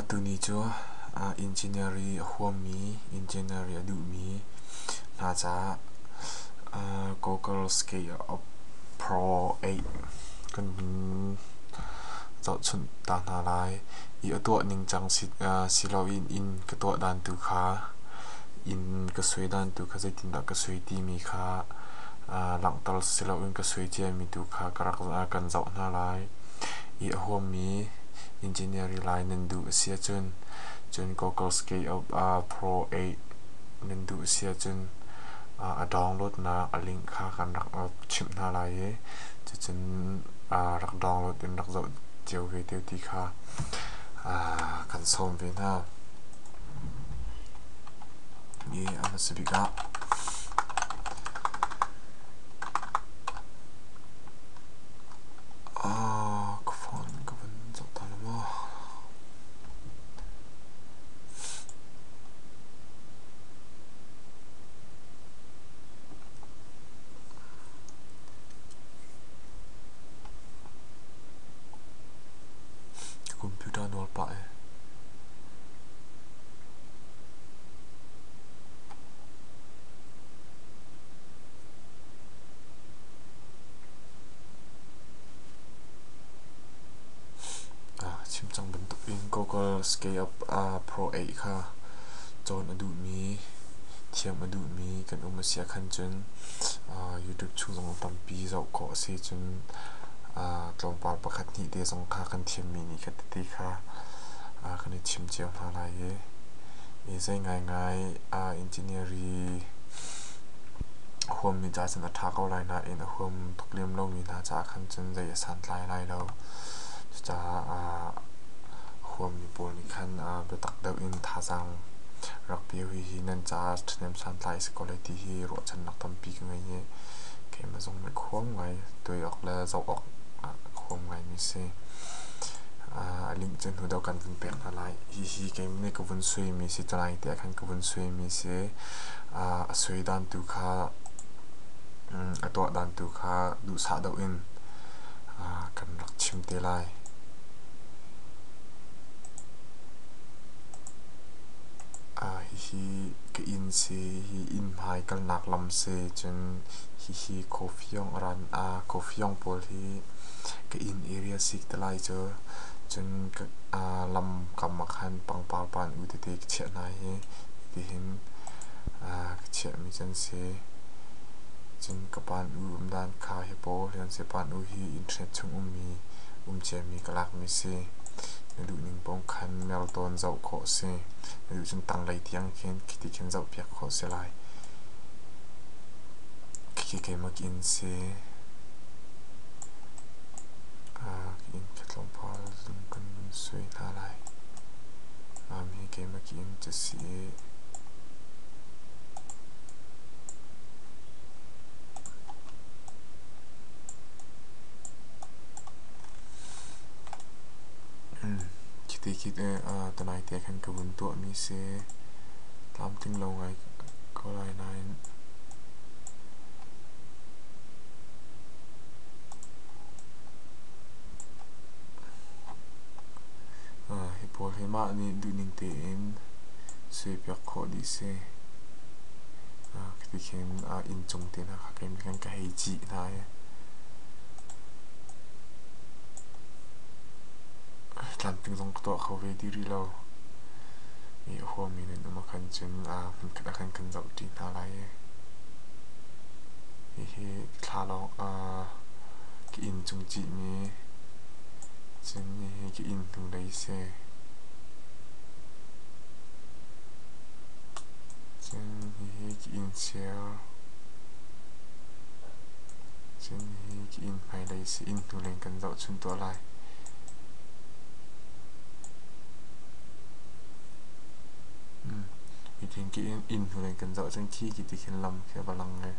tu ni chu engineering huam mi engineering adu mi na cha Google Sketchup Pro 8kan zau chun ta na lai I to ning chang silo in ka to dan tu kha in ka sui dan tu kha zaitin da ka sui ti mi kha lang tal silo in ka sui che mi tu kha karak kan zau na lai I huam mi engineering line nan du sia chun Google Sketchup Pro 8 nan du sia chun download na a link kha kan rak chim na lai ye chun rak download in rak zau chiều về tiêu tí kha kan som ve na ye ana sibika ka phone ka van zau ta lo mo computer nol pa chim chang bentuk in Google Sketchup Pro 8 kha chon adu mi thiam adu mi kan sia khan chun YouTube chung jong tampi zau ko se chun tlong par pakhat ni te jong kha kan thiam mi ni khat ti kha kan chim chiam na lai ye zai ngai engineering huam mi cha chan atha ko lai na in huam tuklem lo mi na cha khan chun zai san lai lo cha huam mi pol ni khan be tak dau in tha sang rak pi hi nan cha thnem san lai quality hi ro chan nak tam pi ngai ye ke ma jong me khom ngai toi ok la zau ok khom ngai mi se link chen hu dau kan pek na lai hi ke ne ko vun sui mi si trai te khan ko vun sui mi se sui dan tu kha to dan tu kha du sa dau in kan rak chim te lai hi ke in se hi in hai kal nak lam se chun hi coffee ong ran coffee ong pol hi ke in area sik ta lai cho chun lam kam khan pang par pan u te che na hi ti hin che mi chen se chun ka pan u dan kha he po hian se pan u hi internet chung mi che mi kalak mi se du ning pong khan mel ton zau kho se du chun tang lai tiang khen kiti khen zau piak kho se lai ke mak in se in katlong pal zum kan sui na lai mi ke mak in che si kite tanai te khan ka bun to mi se tam ting lo ngai ko lai nine he pol he ma ni du ning te in se pyak kho di se kite khen in chung te na kha kem khan ka hei chi na ye tlam ting jong to kho ve di ri lo mi ho mi ne ma khan chen mun ka khan kan zau ti na lai he thla lo ki in chung chi mi chen ni ki in tu lai se chen hi ki in share chen hi ki in phai lai se in tu len kan zau chun to lai itin ki in hu len kan zau chen ki ti khen lam khe balang nge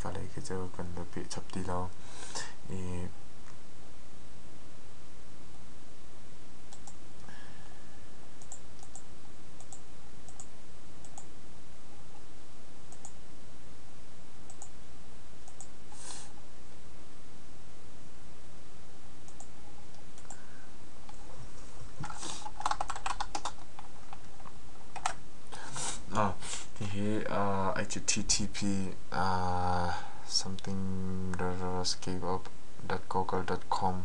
ka lai ke chau kan da pe chap ti lo here http something sketchup.google.com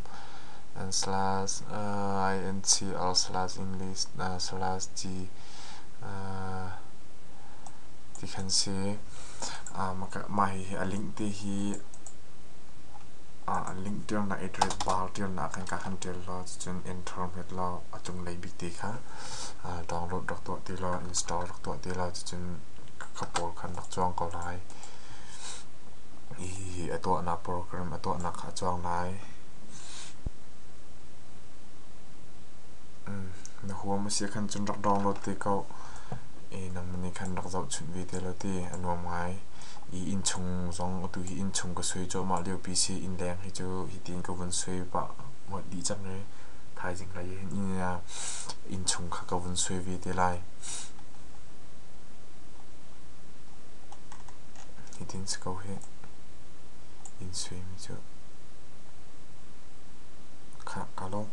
and slash incl slash english slash g you can see my a link to he link to na address bar to na kan ka han tel lo chun internet lo atung lei big ti kha download dak to ti lo install dak to ti lo chun kapol khan dak chuang ko lai i ato na program ato na kha chuang lai na huwa ma sia khan chun dak download ti ko e nang mani khan dak zau chun video lo ti anuam ngai i in chung zong tu hi in chung ko sui jo ma leo pc in leng hi chu hi tin ko bun sui ba mo di chak ne thai jing lai in ya in chung kha ko bun sui vi te lai hi tin ko he in sui mi chu kha ka lo